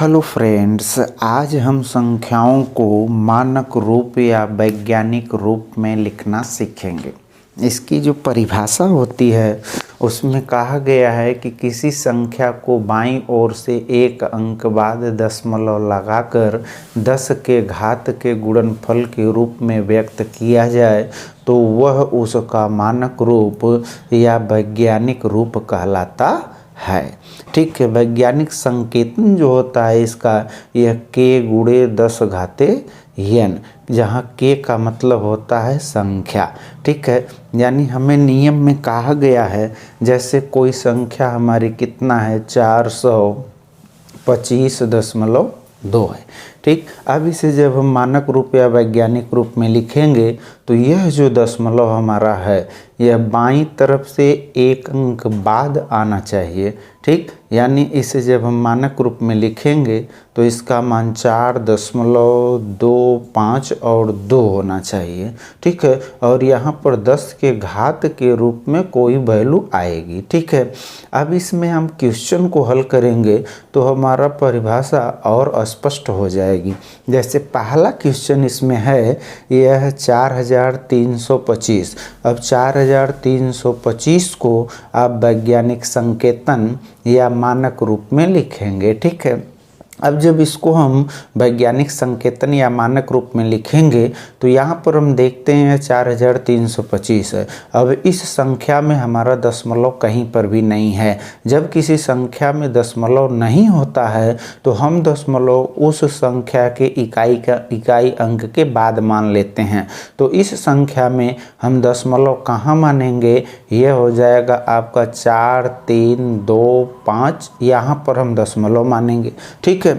Hello friends, आज हम संख्याओं को मानक रूप या वैज्ञानिक रूप में लिखना सीखेंगे। इसकी जो परिभाषा होती है उसमें कहा गया है कि किसी संख्या को बाईं ओर से एक अंक बाद दशमलव लगाकर 10 के घात के गुणनफल के रूप में व्यक्त किया जाए तो वह उसका मानक रूप या वैज्ञानिक रूप कहलाता है। ठीक है, वैज्ञानिक संकेतन जो होता है इसका यह k गुणे 10 घाते n, जहाँ k का मतलब होता है संख्या। ठीक है, यानी हमें नियम में कहा गया है जैसे कोई संख्या हमारी कितना है 425.2 है। ठीक, अब इसे जब हम मानक रूप या वैज्ञानिक रूप में लिखेंगे तो यह जो दशमलव हमारा है यह बाईं तरफ से एक अंक बाद आना चाहिए। ठीक, यानी इसे जब हम मानक रूप में लिखेंगे तो इसका मान 4.25 और 2 होना चाहिए। ठीक है, और यहाँ पर 10 के घात के रूप में कोई वैल्यू आएगी। ठीक है, अब इसमें हम क्वेश्चन को हल करेंगे तो हमारा परिभाषा और स्पष्ट हो जाएगी। जैसे पहला क्वेश्चन इसमें है यह 4325। अब 4325 को आप वैज्ञानिक संकेतन या मानक रूप में लिखेंगे। ठीक है, अब जब इसको हम वैज्ञानिक संकेतन या मानक रूप में लिखेंगे तो यहाँ पर हम देखते हैं 4325 है। अब इस संख्या में हमारा दशमलव कहीं पर भी नहीं है। जब किसी संख्या में दशमलव नहीं होता है तो हम दशमलव उस संख्या के इकाई अंक के बाद मान लेते हैं। तो इस संख्या में हम दशमलव कहाँ मानेंगे, यह हो जाएगा आपका 4 3 2 5, यहाँ पर हम दशमलव मानेंगे। ठीक है,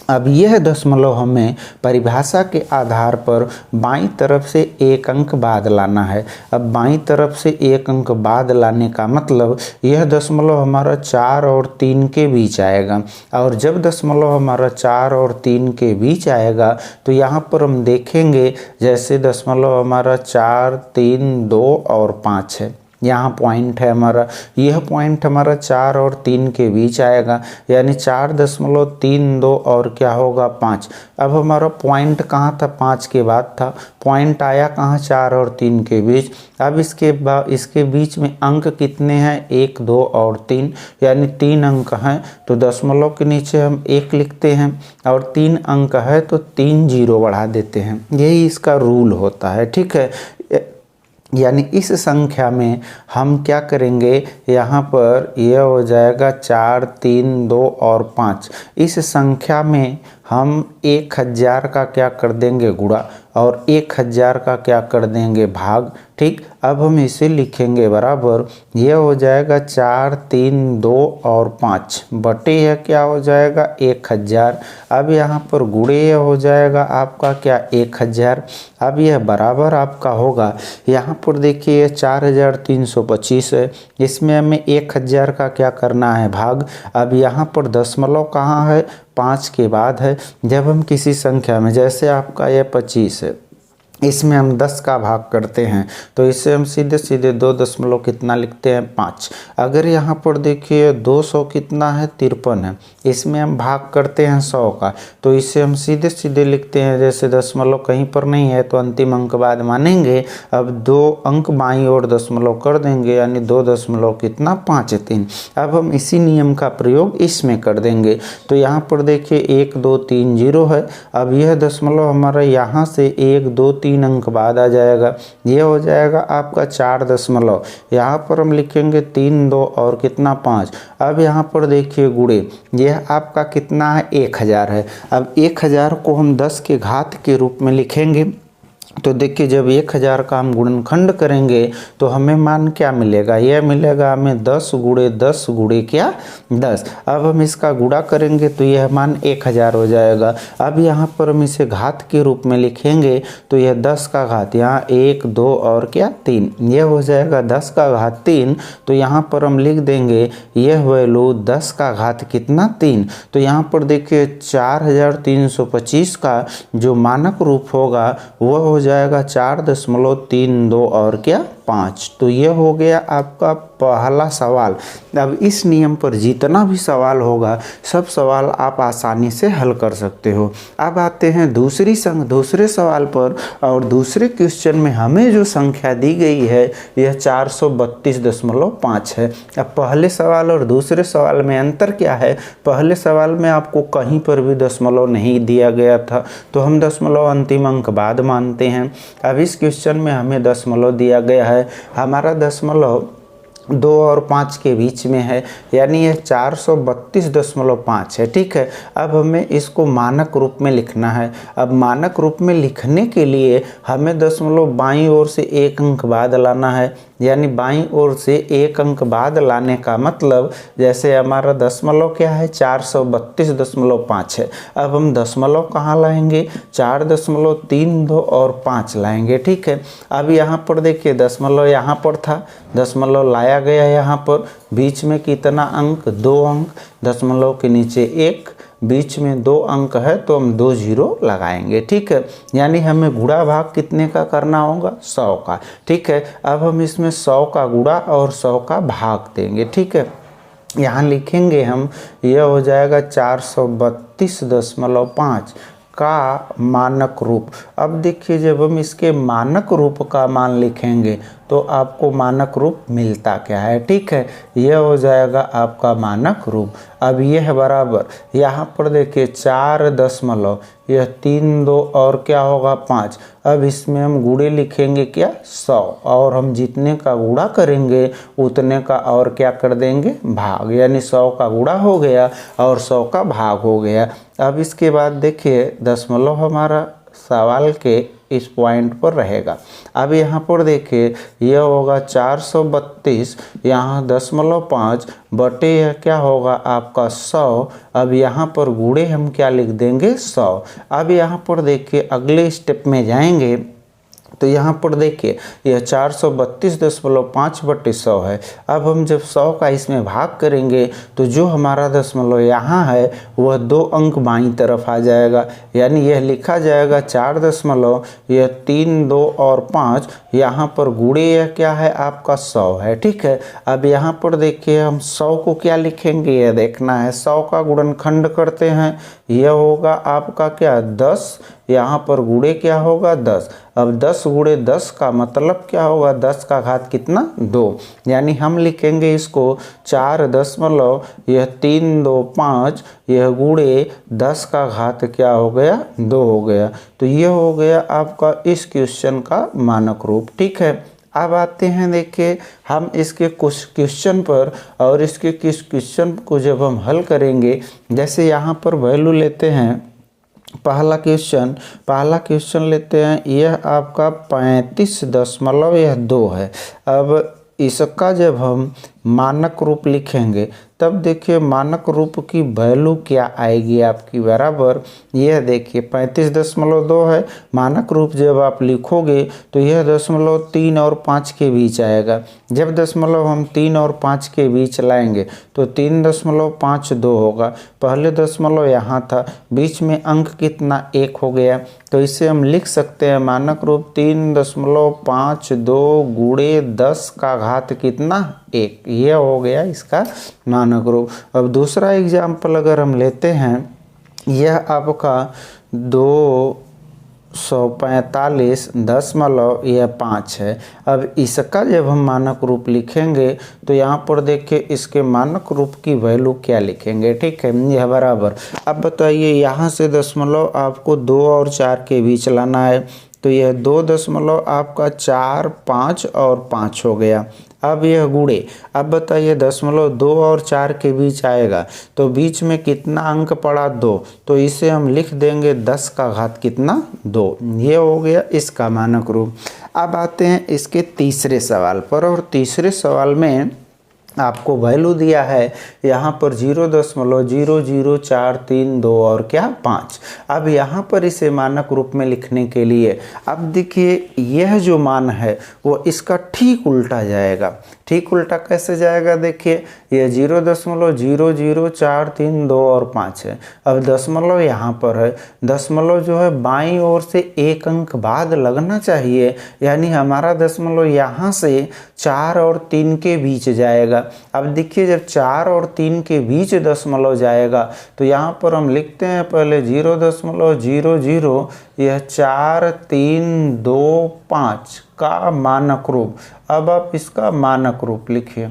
अब यह दशमलव हमें परिभाषा के आधार पर बाईं तरफ से एक अंक बाद लाना है। अब बाईं तरफ से एक अंक बाद लाने का मतलब यह दशमलव हमारा 4 और 3 के बीच आएगा। और जब दशमलव हमारा 4 और 3 के बीच आएगा तो यहाँ पर हम देखेंगे जैसे दशमलव हमारा 4 3 2 और 5 है। यहाँ पॉइंट है हमारा, यह पॉइंट हमारा 4 और 3 के बीच आएगा, यानी 4.32 और क्या होगा 5। अब हमारा पॉइंट कहाँ था, 5 के बाद था। पॉइंट आया कहाँ, 4 और 3 के बीच। अब इसके बीच में अंक कितने हैं, 1 2 और 3, यानी 3 अंक हैं। तो दशमलव के नीचे हम 1 लिखते हैं और 3 अंक है तो 3 जीरो बढ़ा देते हैं। यही इसका रूल होता है। ठीक है, यानी इस संख्या में हम क्या करेंगे, यहाँ पर यह हो जाएगा 4 3 2 और 5। इस संख्या में हम 1000 का क्या कर देंगे गुणा और 1000 का क्या कर देंगे भाग। ठीक, अब हम इसे लिखेंगे बराबर, यह हो जाएगा 4 3 2 और 5 बटे यह क्या हो जाएगा 1000। अब यहाँ पर गुणे यह हो जाएगा आपका क्या 1000। अब यह बराबर आपका होगा, यहाँ पर देखिए 4325 है, इसमें हमें 1000 का क्या करना है भाग। अब यहाँ पर दशमलव कहाँ है, 5 के बाद है। जब हम किसी संख्या में, जैसे आपका यह 25 है, इसमें हम 10 का भाग करते हैं तो इससे हम सीधे सीधे 2 दशमलव कितना लिखते हैं 5। अगर यहाँ पर देखिए 200 कितना है 53 है, इसमें हम भाग करते हैं 100 का तो इससे हम सीधे सीधे लिखते हैं, जैसे दशमलव कहीं पर नहीं है तो अंतिम अंक बाद मानेंगे। अब 2 अंक बाईं ओर दशमलव कर देंगे, यानी 2 दशमलव कितना 5 3। अब हम इसी नियम का प्रयोग इसमें कर देंगे तो यहाँ पर देखिए 1 2 3 0 है। अब यह दशमलव हमारा यहाँ से 1 2 3 अंक बाद आ जाएगा, यह हो जाएगा आपका 4 दशमलव। यहाँ पर हम लिखेंगे 3 2 और कितना 5। अब यहाँ पर देखिए गुणे, यह आपका कितना है 1000 है। अब 1000 को हम 10 के घात के रूप में लिखेंगे तो देखिए जब 1000 का हम गुणनखंड करेंगे तो हमें मान क्या मिलेगा, यह मिलेगा हमें 10 गुणे 10 गुणे क्या 10। अब हम इसका गुणा करेंगे तो यह मान 1000 हो जाएगा। अब यहाँ पर हम इसे घात के रूप में लिखेंगे तो यह 10 का घात, यहाँ 1 2 और क्या 3, यह हो जाएगा 10 का घात 3। तो यहाँ पर हम लिख देंगे यह वैल्यू 10 का घात कितना 3। तो यहाँ पर देखिए 4325 का जो मानक रूप होगा वह हो जाएगा 4.32 और क्या 5। तो ये हो गया आपका पहला सवाल। अब इस नियम पर जितना भी सवाल होगा सब सवाल आप आसानी से हल कर सकते हो। अब आते हैं दूसरे सवाल पर, और दूसरे क्वेश्चन में हमें जो संख्या दी गई है यह 432.5 है। अब पहले सवाल और दूसरे सवाल में अंतर क्या है? पहले सवाल में आपको कहीं पर भी दशमलव नहीं दिया गया था, तो हम दशमलव अंतिम अंक बाद मानते हैं। अब इस क्वेश्चन में हमें दशमलव दिया गया है, हमारा दशमलव 2 और 5 के बीच में है, यानी यह 432.5 है। ठीक है, अब हमें इसको मानक रूप में लिखना है। अब मानक रूप में लिखने के लिए हमें दशमलव बाईं ओर से एक अंक बाद लाना है, यानी बाईं ओर से एक अंक बाद लाने का मतलब जैसे हमारा दशमलव क्या है 432.5 है। अब हम दशमलव कहाँ लाएंगे? 4.32 और 5 लाएंगे। ठीक है, अब यहाँ पर देखिए दशमलव यहाँ पर था, दशमलव लाया गया यहाँ पर, बीच में कितना अंक? 2 अंक, दशमलव के नीचे 1, बीच में 2 अंक है तो हम 2 जीरो लगाएंगे। ठीक है, यानी हमें गुणा भाग कितने का करना होगा? 100 का। ठीक है, अब हम इसमें 100 का गुणा और 100 का भाग देंगे। ठीक है, यहाँ लिखेंगे हम, यह हो जाएगा 432.5 का मानक रूप। अब देखिए जब हम इसके मानक रूप का मान लिखेंगे तो आपको मानक रूप मिलता क्या है? ठीक है, यह हो जाएगा आपका मानक रूप। अब यह बराबर, यहाँ पर देखिए 4 दशमलव, यह 3 2 और क्या होगा 5। अब इसमें हम गुणे लिखेंगे क्या? 100, और हम जितने का गुणा करेंगे उतने का और क्या कर देंगे? भाग, यानी 100 का गुणा हो गया और 100 का भाग हो गया। अब इसके बाद देखिए दशमलव हमारा सवाल के इस पॉइंट पर रहेगा। अब यहाँ पर देखिए यह होगा 432, यहाँ 0.5 बटे यह क्या होगा आपका 100। अब यहाँ पर गुणे हम क्या लिख देंगे? 100। अब यहाँ पर देखिए अगले स्टेप में जाएंगे तो यहाँ पर देखिए यह 432.5 बटे 100 है। अब हम जब 100 का इसमें भाग करेंगे तो जो हमारा दशमलव यहाँ है वह 2 अंक बाईं तरफ आ जाएगा, यानी यह लिखा जाएगा 4 दशमलव, यह 3 2 और 5, यहाँ पर गुणे यह क्या है आपका 100 है। ठीक है, अब यहाँ पर देखिए हम 100 को क्या लिखेंगे यह देखना है। 100 का गुणनखंड करते हैं, यह होगा आपका क्या 10, यहाँ पर गुणे क्या होगा 10। अब 10 गुणे 10 का मतलब क्या होगा? 10 का घात कितना? 2, यानी हम लिखेंगे इसको 4 दशमलव, यह 3 2 5, यह गुणे 10 का घात क्या हो गया? 2 हो गया। तो ये हो गया आपका इस क्वेश्चन का मानक रूप। ठीक है, अब आते हैं देखिए हम इसके कुछ क्वेश्चन पर, और इसके किस क्वेश्चन को जब हम हल करेंगे, जैसे यहाँ पर वैल्यू लेते हैं पहला क्वेश्चन लेते हैं, यह आपका 35.2 है। अब इसका जब हम मानक रूप लिखेंगे तब देखिए मानक रूप की वैल्यू क्या आएगी आपकी? बराबर, यह देखिए 35.2 है। मानक रूप जब आप लिखोगे तो यह 0.3 और 5 के बीच आएगा। जब दशमलव हम 3 और 5 के बीच लाएंगे तो 3.52 होगा। पहले दशमलव यहाँ था, बीच में अंक कितना? 1 हो गया, तो इसे हम लिख सकते हैं मानक रूप 3.52 गुणे 10 का घात कितना? 1। यह हो गया इसका मानक रूप। अब दूसरा एग्जाम्पल अगर हम लेते हैं, यह आपका 245.5 है। अब इसका जब हम मानक रूप लिखेंगे तो यहाँ पर देखिए इसके मानक रूप की वैल्यू क्या लिखेंगे? ठीक है, यह बराबर। अब बताइए यहाँ से दशमलव आपको 2 और 4 के बीच लाना है, तो यह 2 दशमलव आपका 4 5 और 5 हो गया। अब यह गुणे, अब बताइए दशमलव 2 और 4 के बीच आएगा तो बीच में कितना अंक पड़ा? 2, तो इसे हम लिख देंगे 10 का घात कितना? 2। ये हो गया इसका मानक रूप। अब आते हैं इसके तीसरे सवाल पर, और तीसरे सवाल में आपको वैल्यू दिया है यहाँ पर 0.00432 और क्या 5। अब यहाँ पर इसे मानक रूप में लिखने के लिए अब देखिए यह जो मान है वो इसका ठीक उल्टा जाएगा। ठीक उल्टा कैसे जाएगा देखिए, ये 0.00432 और 5 है। अब दशमलव यहाँ पर है, दशमलव जो है बाईं ओर से एक अंक बाद लगना चाहिए, यानी हमारा दशमलव यहाँ से 4 और 3 के बीच जाएगा। अब देखिए जब 4 और 3 के बीच दशमलव जाएगा तो यहाँ पर हम लिखते हैं पहले 0.00, यह 4 3 2 5 का मानक रूप। अब आप इसका मानक रूप लिखिए,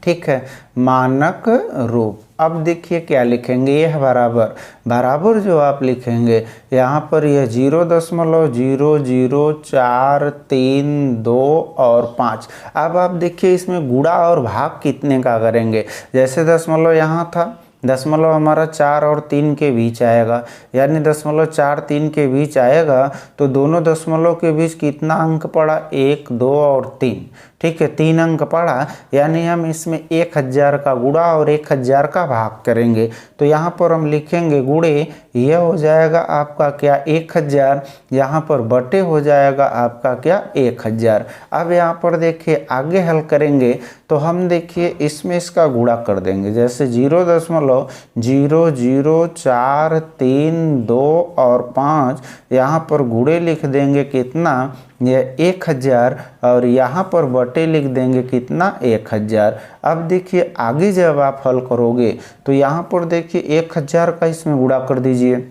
ठीक है, मानक रूप। अब देखिए क्या लिखेंगे, यह बराबर, बराबर जो आप लिखेंगे यहाँ पर यह 0.00432 और 5। अब आप देखिए इसमें गुणा और भाग कितने का करेंगे, जैसे दशमलव यहाँ था, दशमलव हमारा 4 और 3 के बीच आएगा, यानी दशमलव 4 3 के बीच आएगा तो दोनों दशमलव के बीच कितना अंक पड़ा, 1 2 और 3, ठीक है, 3 अंक पड़ा, यानी हम इसमें 1000 का गुणा और 1000 का भाग करेंगे। तो यहाँ पर हम लिखेंगे गुणे, यह हो जाएगा आपका क्या 1000, यहाँ पर बटे हो जाएगा आपका क्या 1000। अब यहाँ पर देखिए आगे हल करेंगे तो हम देखिए इसमें इसका गुणा कर देंगे, जैसे 0.00432 और 5, यहाँ पर गुणे लिख देंगे कितना, यह 1000 और यहाँ पर बटे लिख देंगे कितना 1000। अब देखिए आगे जब आप हल करोगे तो यहाँ पर देखिए 1000 का इसमें गुणा कर दीजिए।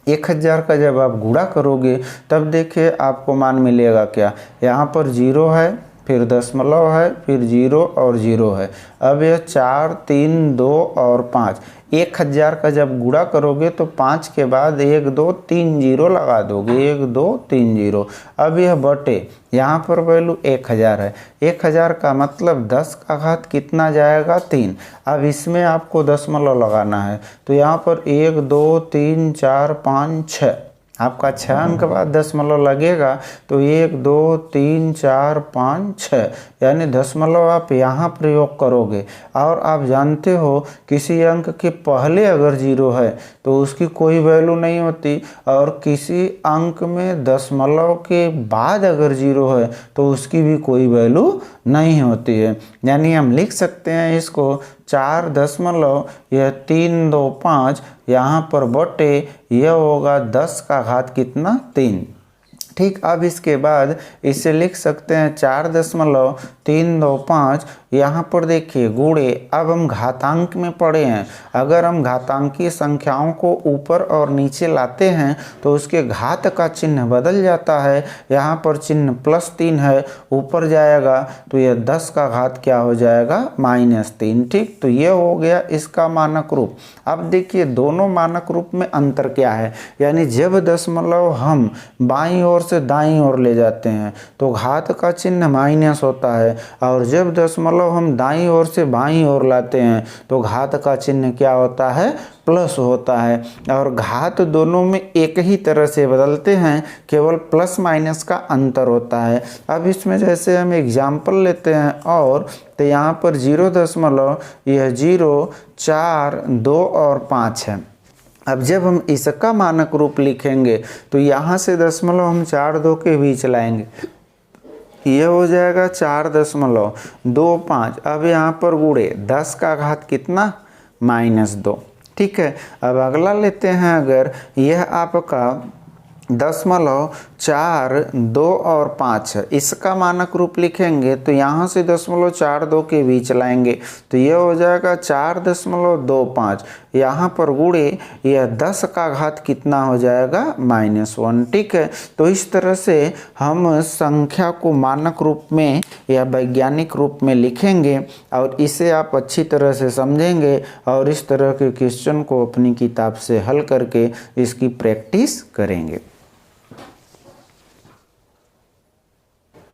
1000 का जब आप गुणा करोगे तब देखिए आपको मान मिलेगा क्या, यहाँ पर 0 है, फिर दशमलव है, फिर 0 और 0 है। अब यह 4 3 2 और 5, 1000 का जब गुणा करोगे तो 5 के बाद 1 2 3 0 लगा दोगे, 1 2 3 0। अब यह बटे, यहाँ पर वैल्यू 1000 है, 1000 का मतलब 10 का घात कितना जाएगा 3। अब इसमें आपको दशमलव लगाना है तो यहाँ पर 1 2 3 4 5 6, आपका 6 अंक बाद दशमलव लगेगा तो 1 2 3 4 5 6, यानी दशमलव आप यहाँ प्रयोग करोगे। और आप जानते हो किसी अंक के पहले अगर 0 है तो उसकी कोई वैल्यू नहीं होती, और किसी अंक में दशमलव के बाद अगर 0 है तो उसकी भी कोई वैल्यू नहीं होती है। यानी हम लिख सकते हैं इसको 4.325, यहाँ पर बटे यह होगा 10 का घात कितना 3, ठीक। अब इसके बाद इसे लिख सकते हैं 4.325, यहाँ पर देखिए गुणे। अब हम घातांक में पढ़े हैं, अगर हम घातांकीय संख्याओं को ऊपर और नीचे लाते हैं तो उसके घात का चिन्ह बदल जाता है। यहाँ पर चिन्ह +3 है, ऊपर जाएगा तो यह 10 का घात क्या हो जाएगा -3, ठीक। तो यह हो गया इसका मानक रूप। अब देखिए दोनों मानक रूप में अंतर क्या है, यानी जब दशमलव हम बाईं ओर से दाईं ओर ले जाते हैं तो घात का चिन्ह माइनस होता है, और जब दशमलव हम दाईं ओर से बाईं ओर लाते हैं तो घात का चिन्ह क्या होता है, प्लस होता है। और घात दोनों में एक ही तरह से बदलते हैं, केवल प्लस माइनस का अंतर होता है। अब इसमें जैसे हम एग्जाम्पल लेते हैं, और तो यहाँ पर 0, यह 0 4 2 और 5 है। अब जब हम इसका मानक रूप लिखेंगे तो यहाँ से दशमलव हम 4 2 के बीच लाएंगे, यह हो जाएगा 4.25। अब यहाँ पर गुणे 10 का घात कितना -2, ठीक है। अब अगला लेते हैं, अगर यह आपका 0.4 2 और 5 है, इसका मानक रूप लिखेंगे तो यहाँ से 0.4 2 के बीच लाएंगे तो यह हो जाएगा 4.25, यहाँ पर गुणे यह 10 का घात कितना हो जाएगा -1, ठीक है। तो इस तरह से हम संख्या को मानक रूप में या वैज्ञानिक रूप में लिखेंगे, और इसे आप अच्छी तरह से समझेंगे और इस तरह के क्वेश्चन को अपनी किताब से हल करके इसकी प्रैक्टिस करेंगे।